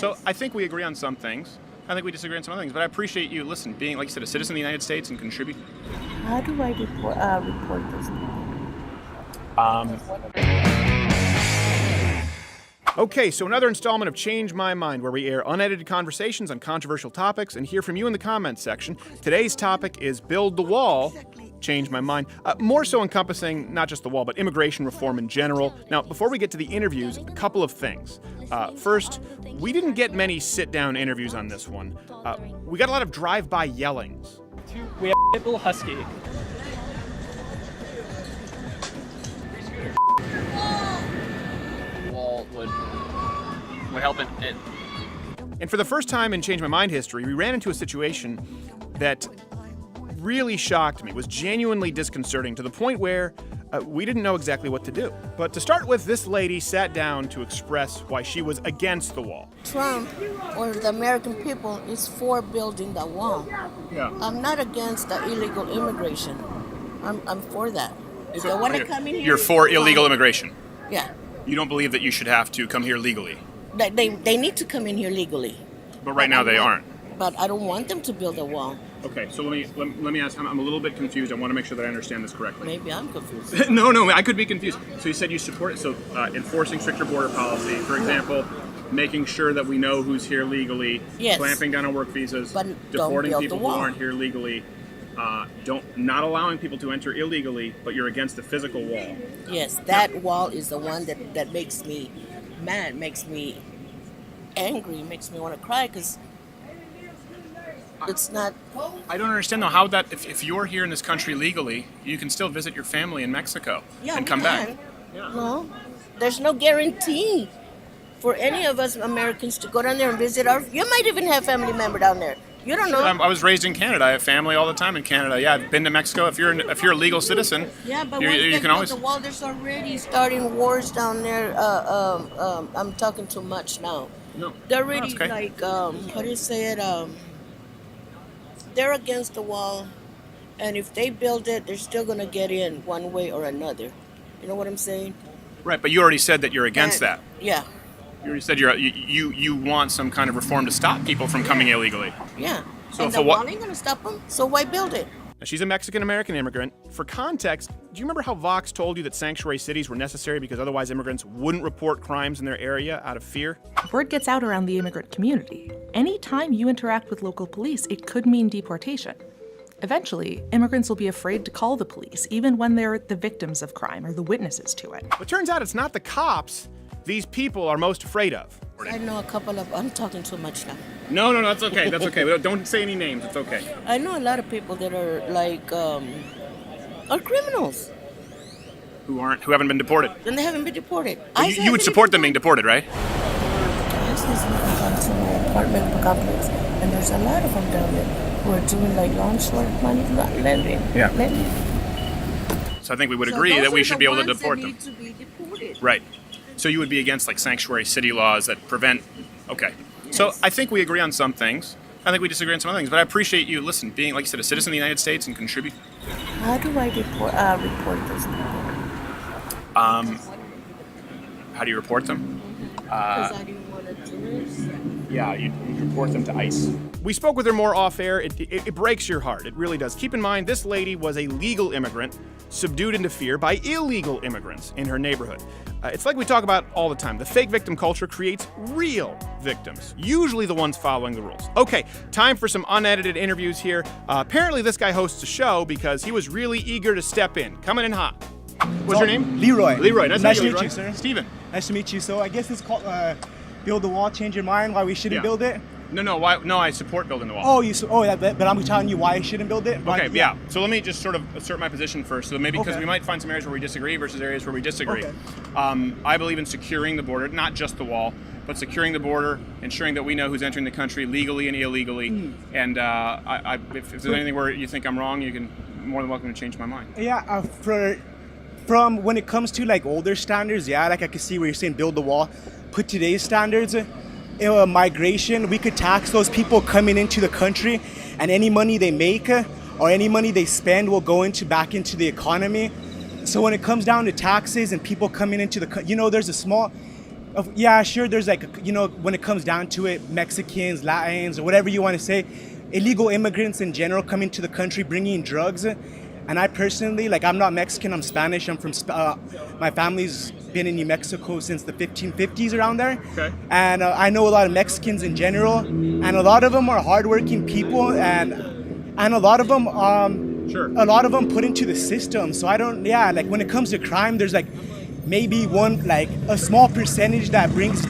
So I think we agree on some things. I think we disagree on some other things. But I appreciate you, being, like you said, a citizen of the United States and contribute. How do I report this? Okay, so another installment of Change My Mind, where we air unedited conversations on controversial topics and hear from you in the comments section. Today's topic is Build the Wall, Change My Mind. More so encompassing not just the wall, but immigration reform in general. Now, before we get to the interviews, a couple of things. First, we didn't get many sit-down interviews on this one. We got a lot of drive-by yellings. We have a little husky. Wall would help it. And for the first time in Change My Mind history, we ran into a situation that really shocked me, was genuinely disconcerting to the point where we didn't know exactly what to do. But to start with, this lady sat down to express why she was against the wall. Trump or the American people is for building the wall. Yeah. I'm not against the illegal immigration. I'm for that. If they want to come in here, You're for illegal immigration? Yeah. You don't believe that you should have to come here legally? They need to come in here legally. But right now they aren't. But I don't want them to build a wall. Okay, so let me ask. I'm a little bit confused. I want to make sure that I understand this correctly. Maybe I'm confused. No, I could be confused. So you said you support it. So enforcing stricter border policy, for example, making sure that we know who's here legally, Yes. clamping down on work visas, But don't deporting build people the who wall. aren't here legally, not allowing people to enter illegally, but you're against the physical wall. Yes, that wall is the one that makes me mad, makes me angry, makes me want to cry because it's not. I don't understand though how that if you're here in this country legally, you can still visit your family in Mexico and come back. No, there's no guarantee for any of us Americans to go down there and visit our. You might even have family member down there. You don't know. I was raised in Canada. I have family all the time in Canada. Yeah, I've been to Mexico. If you're a legal citizen, Yeah, but you when can always. the wall, there's already starting wars down there. I'm talking too much now. No, They're already that's okay. like, how do you say it? They're against the wall, and if they build it, they're still gonna get in one way or another. You know what I'm saying? Right, but you already said that you're against that. Yeah, You already said you want some kind of reform to stop people from coming illegally. yeah. So and if the a wa- wall ain't gonna stop them. So why build it? Now, she's a Mexican-American immigrant. For context, do you remember how Vox told you that sanctuary cities were necessary because otherwise immigrants wouldn't report crimes in their area out of fear? Word gets out around the immigrant community. Anytime you interact with local police, it could mean deportation. Eventually, immigrants will be afraid to call the police, even when they're the victims of crime or the witnesses to it. But turns out it's not the cops these people are most afraid of. I know a couple of. I'm talking too much now. No, that's okay. That's okay. Don't say any names. It's okay. I know a lot of people that are like are criminals, Who haven't been deported. and they haven't been deported. You would support them being deported, right? I just gone to my apartment complex, and there's a lot of them down there who are doing like long-short money lending. Yeah. Lending. So I think we would So agree those that we are should the be able to ones deport that them. need to be deported. Right. So you would be against like sanctuary city laws that prevent. Okay. So I think we agree on some things. I think we disagree on some other things. But I appreciate you, being, like you said, a citizen of the United States and contribute. How do I report this? How do you report them? Because I didn't want to do it. Yeah, you report them to ICE. We spoke with her more off air. It breaks your heart. It really does. Keep in mind, this lady was a legal immigrant subdued into fear by illegal immigrants in her neighborhood. It's like we talk about all the time. The fake victim culture creates real victims, usually the ones following the rules. Okay, time for some unedited interviews here. Apparently this guy hosts a show because he was really eager to step in. Coming in hot. What's your name? Leroy. Leroy. Nice to to meet meet you, sir. Steven. Nice to meet you. So I guess it's called Build the Wall, Change Your Mind, why we shouldn't Yeah. build it. No, why? No, I support building the wall. But I'm telling you why I shouldn't build it. Okay, yeah. So let me just sort of assert my position first. So maybe because Okay. we might find some areas where we disagree versus areas where we disagree. Okay. I believe in securing the border, not just the wall, but securing the border, ensuring that we know who's entering the country legally and illegally. And if there's anything where you think I'm wrong, you can more than welcome to change my mind. Yeah, from when it comes to like older standards, yeah, like I can see where you're saying build the wall. Put today's standards, migration, we could tax those people coming into the country, and any money they make or any money they spend will go back into the economy. So when it comes down to taxes and people coming into there's a small, Yeah, sure. There's like, when it comes down to it, Mexicans, Latins, or whatever you want to say, illegal immigrants in general come into the country bringing drugs. And I personally, like, I'm not Mexican, I'm Spanish. I'm from, my family's been in New Mexico since the 1550s around there. Okay. And I know a lot of Mexicans in general, and a lot of them are hardworking people, and a lot of them, Sure. a lot of them put into the system. So like when it comes to crime, there's like maybe a small percentage that brings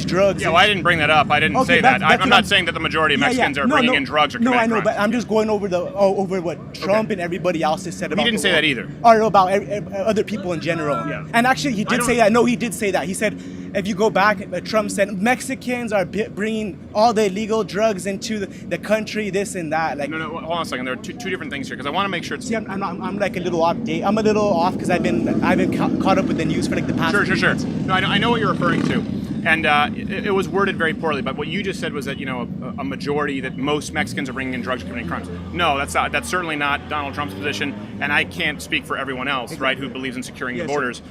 drugs. Yeah, well, I didn't bring that up. I didn't say that. I'm not saying that the majority of Mexicans are bringing in drugs or committing I know, crimes. but I'm just going over what Trump and everybody else has said about. He didn't say that either. Or about other people in general. Yeah. And actually, he did say that. No, he did say that. He said, if you go back, Trump said Mexicans are bringing all the illegal drugs into the country, this and that. Like, No, hold on a second. There are two different things here because I want to make sure it's. see, I'm like a little off date. I'm a little off because I've been caught up with the news for like the past. Sure. No, I know what you're referring to, and it was worded very poorly. But what you just said was that a majority, that most Mexicans are bringing in drugs or committing crimes. No, that's not. That's certainly not Donald Trump's position, and I can't speak for everyone else, right, who believes in securing the borders.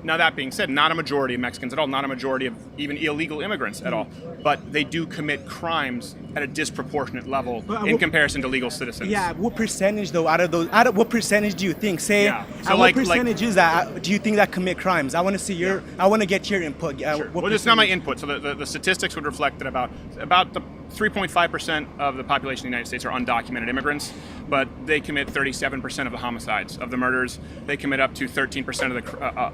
Now, that being said, not a majority of Mexicans at all, not a majority of even illegal immigrants at all, but they do commit crimes at a disproportionate level in comparison to legal citizens. Yeah, what percentage though? What percentage do you think? Say, Yeah. So what percentage is that? Do you think that commit crimes? I want to see I want to get your input. Sure. Well, it's not my input. So the statistics would reflect that about the 3.5% of the population of the United States are undocumented immigrants, but they commit 37% of the homicides, of the murders. They commit up to 13%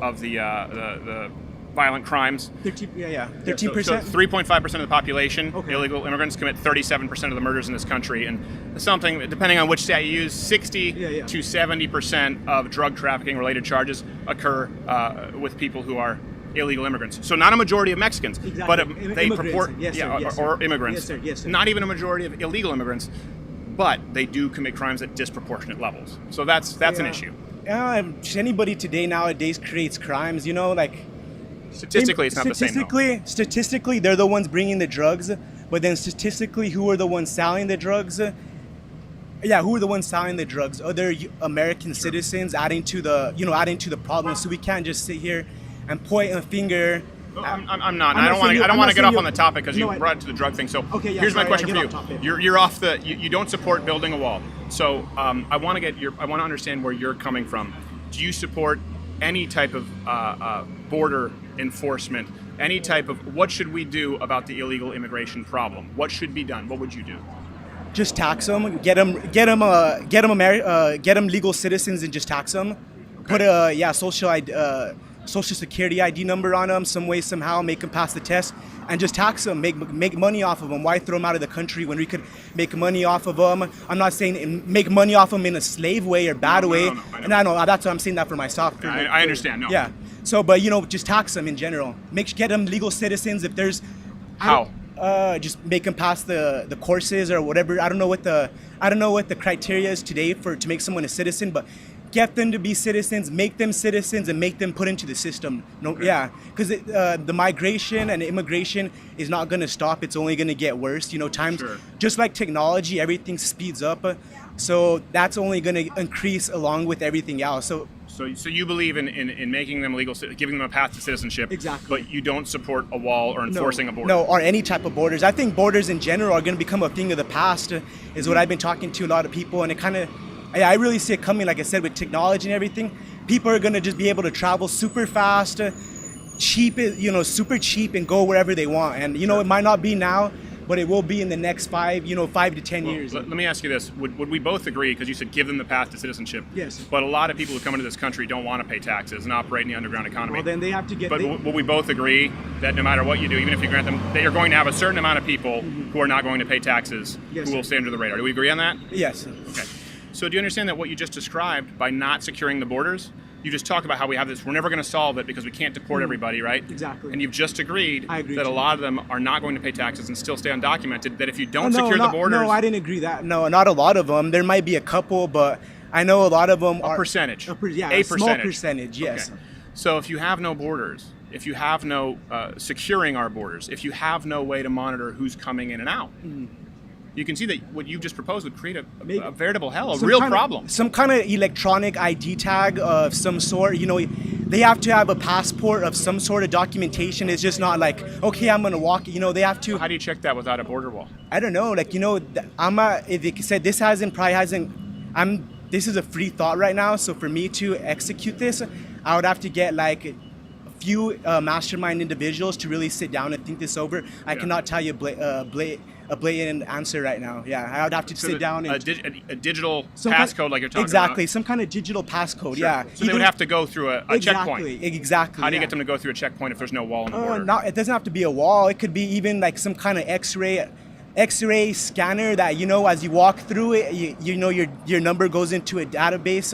of the violent crimes. 13%. So 3.5% of the population, illegal immigrants, commit 37% of the murders in this country. And something, depending on which stat you use, 60 to 70% of drug trafficking related charges occur with people who are illegal immigrants. So not a majority of Mexicans, but they purport, or immigrants. Yes, sir. Not even a majority of illegal immigrants, but they do commit crimes at disproportionate levels. So that's an issue. Anybody today nowadays creates crimes. Statistically, it's not the same. Statistically, they're the ones bringing the drugs, but then statistically, who are the ones selling the drugs? Yeah, who are the ones selling the drugs? Other American citizens adding to the problem. So we can't just sit here and point a finger. I'm not. I don't want to get off on the topic because you brought it to the drug thing. So here's my question for you. You're off the. You don't support building a wall. So I want to understand where you're coming from. Do you support any type of border enforcement? Any type of what should we do about the illegal immigration problem? What should be done? What would you do? Just tax them. Get them legal citizens and just tax them. Put a social security ID number on them, some way, somehow, make them pass the test, and just tax them, make money off of them. Why throw them out of the country when we could make money off of them? I'm not saying make money off them in a slave way or bad way. And I know that's what I'm saying that for myself. I understand. No. Yeah. So, but just tax them in general. Get them legal citizens. If there's how. Just make them pass the courses or whatever. I don't know what the criteria is today to make someone a citizen, but get them to be citizens, make them citizens, and make them put into the system. Because the migration and immigration is not going to stop. It's only going to get worse. Just like technology, everything speeds up. So that's only going to increase along with everything else. So you believe in making them legal, giving them a path to citizenship. Exactly. But you don't support a wall or enforcing a border. No, or any type of borders. I think borders in general are going to become a thing of the past, is what I've been talking to a lot of people, and it kind of. I really see it coming, like I said, with technology and everything. People are going to just be able to travel super fast, cheap, super cheap, and go wherever they want. And, it might not be now, but it will be in the next 5 to 10 years. Let me ask you this. Would we both agree, because you said give them the path to citizenship. Yes. But a lot of people who come into this country don't want to pay taxes and operate in the underground economy. Well, then they have to get... But will we both agree that no matter what you do, even if you grant them, that you're going to have a certain amount of people who are not going to pay taxes, who will stay under the radar? Do we agree on that? Yes. Okay. So do you understand that what you just described, by not securing the borders, you just talked about how we have this, we're never going to solve it because we can't deport everybody, right? Exactly. And you've just agreed I agree that a too. lot of them are not going to pay taxes and still stay undocumented, that if you don't secure the borders... No, I didn't agree that. No, not a lot of them. There might be a couple, but I know a lot of them are... A percentage. A small percentage, yes. Okay. So if you have no borders, if you have no securing our borders, if you have no way to monitor who's coming in and out... You can see that what you've just proposed would create a veritable hell, a real problem. Some kind of electronic ID tag of some sort. they have to have a passport of some sort of documentation. It's just not like, okay, I'm gonna walk. You know, they have to. How do you check that without a border wall? I don't know. Like, you know, if they said this this is a free thought right now. So for me to execute this, I would have to get like a few mastermind individuals to really sit down and think this over. I cannot tell you a blatant answer right now. Yeah, I would have to sit down and a digital passcode like you're talking exactly, about. some kind of digital passcode. Sure. Yeah. So they would have to go through a checkpoint. Exactly. How do you get them to go through a checkpoint if there's no wall on the border? It doesn't have to be a wall. It could be even like some kind of X-ray scanner that, you know, as you walk through it, you know your number goes into a database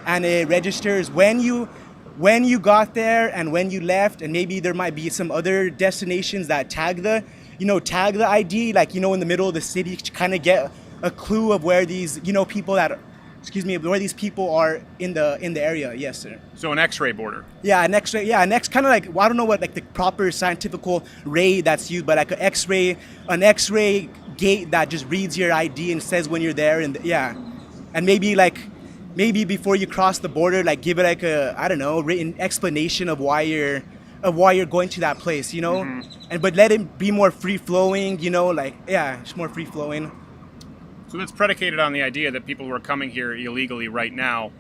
and it registers when you got there and when you left, and maybe there might be some other destinations that tag the ID, like, you know, in the middle of the city to kind of get a clue of where these, you know, where these people are in the area. Yes, sir. So an X-ray border. Yeah, an X-ray. Yeah, an X kind of like, well, I don't know what like the proper scientific ray that's used, but like an X-ray gate that just reads your ID and says when you're there, and and maybe before you cross the border, like give it like a, I don't know, written explanation of why you're going to that place, you know, but let it be more free flowing, you know, like it's more free flowing. So that's predicated on the idea that people who are coming here illegally right now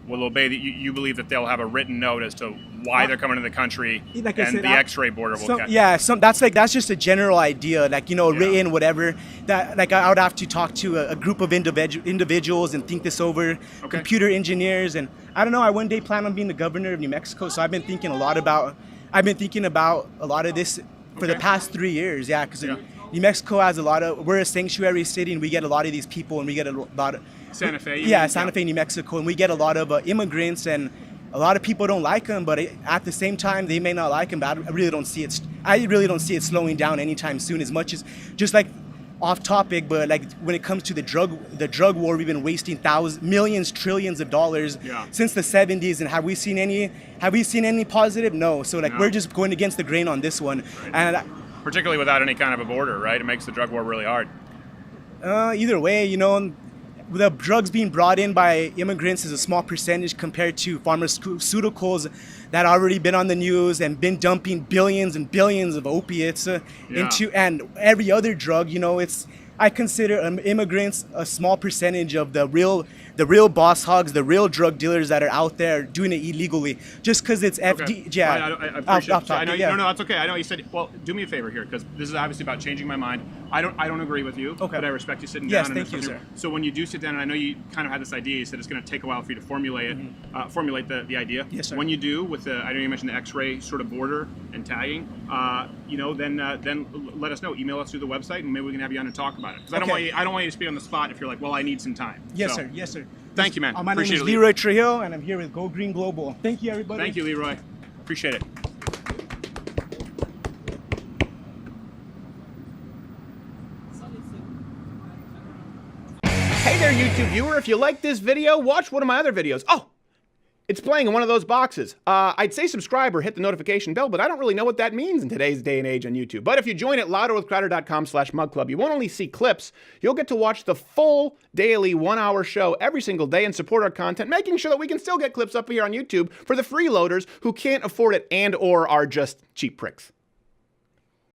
will obey. You believe that they'll have a written note as to why they're coming to the country, like I and said, the X-ray border will catch. Yeah, that's just a general idea, like, you know, written whatever. That like I would have to talk to a group of individuals and think this over. Okay. Computer engineers, and I don't know. I one day plan on being the governor of New Mexico, so I've been thinking a lot about a lot of this for the past 3 years. Yeah, because New Mexico has we're a sanctuary city, and we get a lot of these people, and we get a lot of Santa Fe. Santa Fe, New Mexico, and we get a lot of immigrants, and a lot of people don't like them, but at the same time, they may not like them. But I really don't see it slowing down anytime soon. As much as, just like off topic, but like when it comes to the drug war, we've been wasting millions, trillions of dollars since the 70s, and have we seen any positive? No. So like we're just going against the grain on this one, and particularly without any kind of a border, right? It makes the drug war really hard. Either way, you know, the drugs being brought in by immigrants is a small percentage compared to pharmaceuticals that already been on the news and been dumping billions and billions of opiates into, and every other drug. You know, I consider immigrants a small percentage of the real boss hogs, the real drug dealers that are out there doing it illegally. Just because it's FD, I appreciate it. I know, no, that's okay. I know you said. Well, do me a favor here, because this is obviously about changing my mind. I don't agree with you, but I respect you sitting down. Yes, thank you, sir. So when you do sit down, and I know you kind of had this idea, you said it's going to take a while for you to formulate the idea. Yes, sir. When you do, I know you mentioned the X-ray sort of border and tagging, you know, then let us know. Email us through the website, and maybe we can have you on and talk about it. Because I don't want you to speak on the spot if you're like, well, I need some time. Yes, sir. Yes, sir. Thank you, man. My name is Leroy Trujillo, and I'm here with Go Green Global. Thank you, everybody. Thank you, Leroy. Appreciate it. Hey there, YouTube viewer. If you like this video, watch one of my other videos. Oh, it's playing in one of those boxes. I'd say subscribe or hit the notification bell, but I don't really know what that means in today's day and age on YouTube. But if you join at louderwithcrowder.com/mugclub, you won't only see clips, you'll get to watch the full daily 1-hour show every single day and support our content, making sure that we can still get clips up here on YouTube for the freeloaders who can't afford it and or are just cheap pricks.